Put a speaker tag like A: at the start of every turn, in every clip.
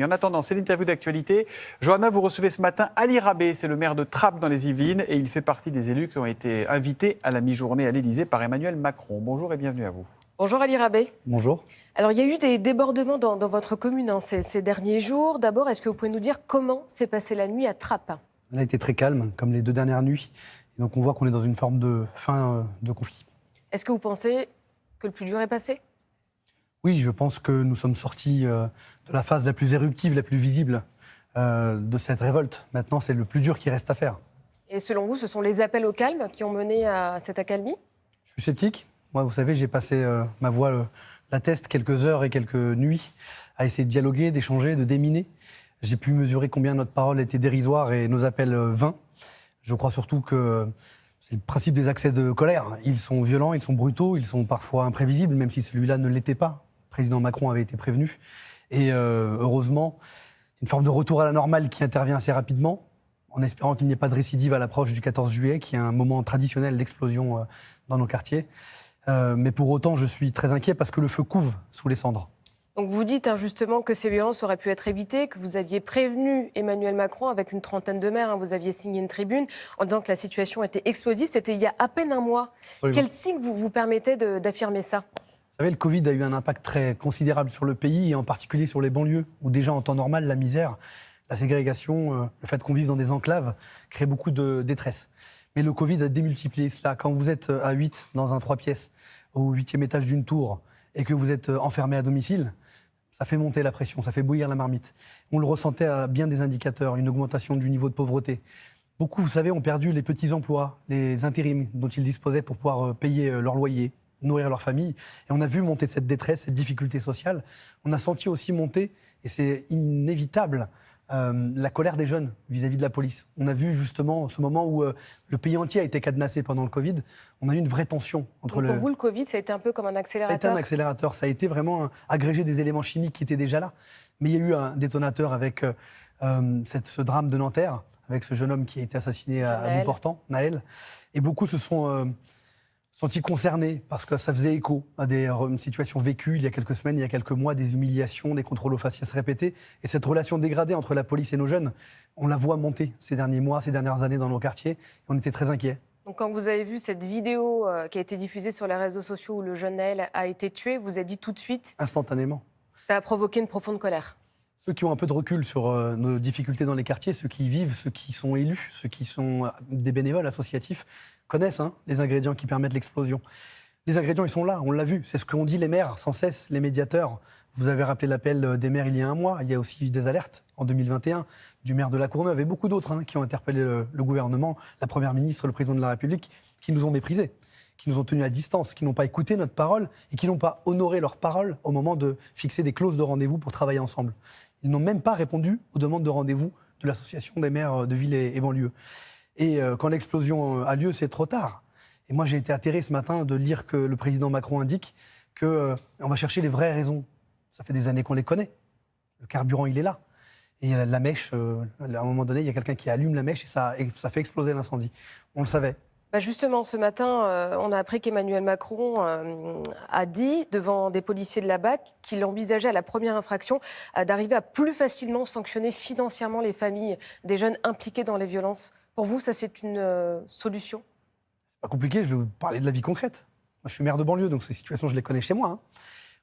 A: Et en attendant, c'est l'interview d'actualité. Johanna, vous recevez ce matin Ali Rabet, c'est le maire de Trappes dans les Yvelines et il fait partie des élus qui ont été invités à la mi-journée à l'Élysée par Emmanuel Macron. Bonjour et bienvenue à vous.
B: Bonjour Ali Rabet.
C: Bonjour.
B: Alors il y a eu des débordements dans votre commune ces derniers jours. D'abord, est-ce que vous pouvez nous dire comment s'est passée la nuit à Trappes ?
C: Elle a été très calme, comme les 2 dernières nuits. Et donc on voit qu'on est dans une forme de fin de conflit.
B: Est-ce que vous pensez que le plus dur est passé ?
C: Oui, je pense que nous sommes sortis de la phase la plus éruptive, la plus visible de cette révolte. Maintenant, c'est le plus dur qui reste à faire.
B: Et selon vous, ce sont les appels au calme qui ont mené à cette accalmie ?
C: Je suis sceptique. Moi, vous savez, j'ai passé ma voix l'atteste quelques heures et quelques nuits à essayer de dialoguer, d'échanger, de déminer. J'ai pu mesurer combien notre parole était dérisoire et nos appels vains. Je crois surtout que c'est le principe des accès de colère. Ils sont violents, ils sont brutaux, ils sont parfois imprévisibles, même si celui-là ne l'était pas. Le président Macron avait été prévenu. Et heureusement, une forme de retour à la normale qui intervient assez rapidement, en espérant qu'il n'y ait pas de récidive à l'approche du 14 juillet, qui est un moment traditionnel d'explosion dans nos quartiers. Mais pour autant, je suis très inquiet parce que le feu couve sous les cendres.
B: Donc vous dites justement que ces violences auraient pu être évitées, que vous aviez prévenu Emmanuel Macron avec une trentaine de maires. Vous aviez signé une tribune en disant que la situation était explosive. C'était il y a à peine un mois.
C: Absolument.
B: Quel signe vous permettez d'affirmer ça ?
C: Vous savez, le Covid a eu un impact très considérable sur le pays, et en particulier sur les banlieues, où déjà en temps normal, la misère, la ségrégation, le fait qu'on vive dans des enclaves, crée beaucoup de détresse. Mais le Covid a démultiplié cela. Quand vous êtes à 8 dans un 3 pièces, au 8e étage d'une tour, et que vous êtes enfermé à domicile, ça fait monter la pression, ça fait bouillir la marmite. On le ressentait à bien des indicateurs, une augmentation du niveau de pauvreté. Beaucoup, vous savez, ont perdu les petits emplois, les intérims dont ils disposaient pour pouvoir payer leur loyer, nourrir leur famille. Et on a vu monter cette détresse, cette difficulté sociale. On a senti aussi monter, et c'est inévitable, la colère des jeunes vis-à-vis de la police. On a vu justement ce moment où le pays entier a été cadenassé pendant le Covid. On a eu une vraie tension entre
B: Pour vous, le Covid, ça a été un peu comme un accélérateur ?
C: Ça a été un accélérateur. Ça a été vraiment agrégé des éléments chimiques qui étaient déjà là. Mais il y a eu un détonateur avec ce drame de Nanterre, avec ce jeune homme qui a été assassiné à bout portant, Naël. Et beaucoup se sont sentis concernés parce que ça faisait écho à des situations vécues il y a quelques semaines, il y a quelques mois, des humiliations, des contrôles aux faciès répétés. Et cette relation dégradée entre la police et nos jeunes, on la voit monter ces derniers mois, ces dernières années dans nos quartiers. Et on était très inquiets.
B: Donc quand vous avez vu cette vidéo qui a été diffusée sur les réseaux sociaux où le jeune Naël a été tué, vous avez dit tout de suite...
C: Instantanément.
B: Ça a provoqué une profonde colère.
C: Ceux qui ont un peu de recul sur nos difficultés dans les quartiers, ceux qui y vivent, ceux qui sont élus, ceux qui sont des bénévoles associatifs, connaissent les ingrédients qui permettent l'explosion. Les ingrédients, ils sont là, on l'a vu. C'est ce qu'ont dit les maires sans cesse, les médiateurs. Vous avez rappelé l'appel des maires il y a un mois. Il y a aussi eu des alertes en 2021 du maire de La Courneuve et beaucoup d'autres qui ont interpellé le gouvernement, la Première ministre, le Président de la République, qui nous ont méprisés, qui nous ont tenus à distance, qui n'ont pas écouté notre parole et qui n'ont pas honoré leur parole au moment de fixer des clauses de rendez-vous pour travailler ensemble. Ils n'ont même pas répondu aux demandes de rendez-vous de l'Association des maires de villes et banlieues. Et quand l'explosion a lieu, c'est trop tard. Et moi, j'ai été atterré ce matin de lire que le président Macron indique qu'on va chercher les vraies raisons. Ça fait des années qu'on les connaît. Le carburant, il est là. Et la mèche, à un moment donné, il y a quelqu'un qui allume la mèche et ça fait exploser l'incendie. On le savait.
B: Justement, ce matin, on a appris qu'Emmanuel Macron a dit devant des policiers de la BAC qu'il envisageait à la première infraction d'arriver à plus facilement sanctionner financièrement les familles des jeunes impliqués dans les violences. Pour vous, ça, c'est une solution ?
C: C'est pas compliqué, je vais vous parler de la vie concrète. Moi, je suis maire de banlieue, donc ces situations, je les connais chez moi.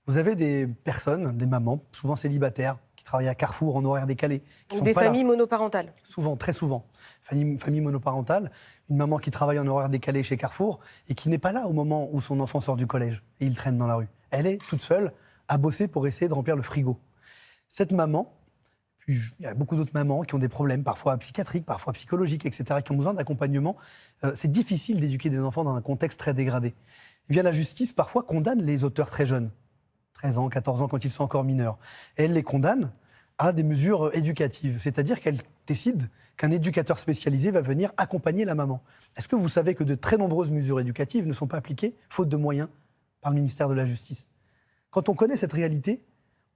C: Vous avez des personnes, des mamans, souvent célibataires, qui travaillent à Carrefour en horaire décalé.
B: Ou des familles monoparentales.
C: Souvent, très souvent. Famille monoparentale, une maman qui travaille en horaire décalé chez Carrefour et qui n'est pas là au moment où son enfant sort du collège et il traîne dans la rue. Elle est toute seule à bosser pour essayer de remplir le frigo. Cette maman, puis il y a beaucoup d'autres mamans qui ont des problèmes, parfois psychiatriques, parfois psychologiques, etc., qui ont besoin d'accompagnement. C'est difficile d'éduquer des enfants dans un contexte très dégradé. Eh bien, la justice, parfois, condamne les auteurs très jeunes, 13 ans, 14 ans, quand ils sont encore mineurs. Et elle les condamne à des mesures éducatives. C'est-à-dire qu'elle décide qu'un éducateur spécialisé va venir accompagner la maman. Est-ce que vous savez que de très nombreuses mesures éducatives ne sont pas appliquées, faute de moyens, par le ministère de la Justice ? Quand on connaît cette réalité,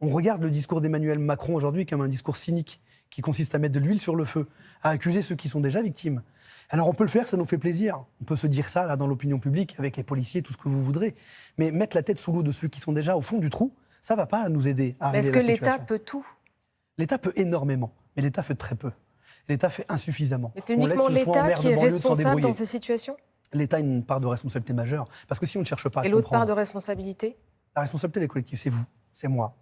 C: on regarde le discours d'Emmanuel Macron aujourd'hui comme un discours cynique qui consiste à mettre de l'huile sur le feu, à accuser ceux qui sont déjà victimes. Alors on peut le faire, ça nous fait plaisir. On peut se dire ça là dans l'opinion publique, avec les policiers, tout ce que vous voudrez. Mais mettre la tête sous l'eau de ceux qui sont déjà au fond du trou, ça ne va pas nous aider à arriver à la situation.
B: Est-ce que l'État peut tout ?
C: L'État peut énormément, mais l'État fait très peu. L'État fait insuffisamment.
B: Mais c'est
C: On laisse
B: uniquement
C: le soin aux
B: l'État
C: maires
B: qui
C: de
B: est
C: banlieue de s'en
B: responsable
C: débrouiller.
B: dans ces situations?
C: L'État a une part de responsabilité majeure, parce que si on ne cherche pas à
B: Et l'autre part
C: comprendre...
B: de responsabilité?
C: La responsabilité des collectifs, c'est vous, c'est moi,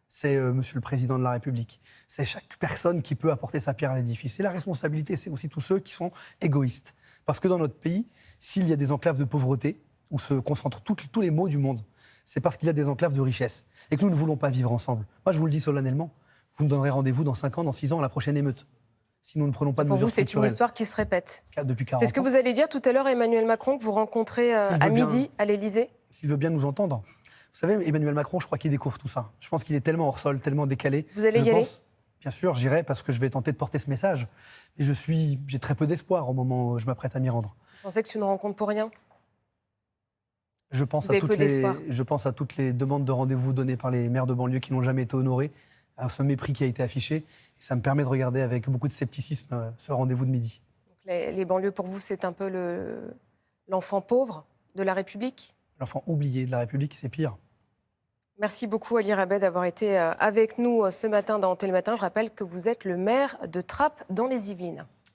C: c'est Monsieur le Président de la République, c'est chaque personne qui peut apporter sa pierre à l'édifice. Et la responsabilité, c'est aussi tous ceux qui sont égoïstes. Parce que dans notre pays, s'il y a des enclaves de pauvreté, où se concentrent tous les maux du monde, c'est parce qu'il y a des enclaves de richesse, et que nous ne voulons pas vivre ensemble. Moi, je vous le dis solennellement, vous me donnerez rendez-vous dans 5 ans, dans 6 ans, à la prochaine émeute. Si nous ne prenons pas de
B: Pour
C: mesures
B: vous, c'est une
C: structurelles.
B: histoire qui se répète.
C: Depuis 40
B: C'est ce que
C: ans.
B: vous allez dire tout à l'heure à Emmanuel Macron, que vous rencontrez
C: S'il
B: à
C: veut bien.
B: midi à l'Élysée?
C: S'il veut bien nous entendre. Vous savez, Emmanuel Macron, je crois qu'il découvre tout ça. Je pense qu'il est tellement hors sol, tellement décalé.
B: Vous allez y aller?
C: Bien sûr, j'irai parce que je vais tenter de porter ce message. Mais j'ai très peu d'espoir au moment où je m'apprête à m'y rendre.
B: Vous pensez que c'est une rencontre pour rien?
C: Je pense
B: Vous avez peu d'espoir.
C: à toutes les demandes de rendez-vous données par les maires de banlieue qui n'ont jamais été honorées, à ce mépris qui a été affiché. Et ça me permet de regarder avec beaucoup de scepticisme ce rendez-vous de midi.
B: Les banlieues, pour vous, c'est un peu l'enfant pauvre de la République?
C: L'enfant oublié de la République, c'est pire.
B: Merci beaucoup, Ali Rabet, d'avoir été avec nous ce matin dans Télématin. Je rappelle que vous êtes le maire de Trappes dans les Yvelines.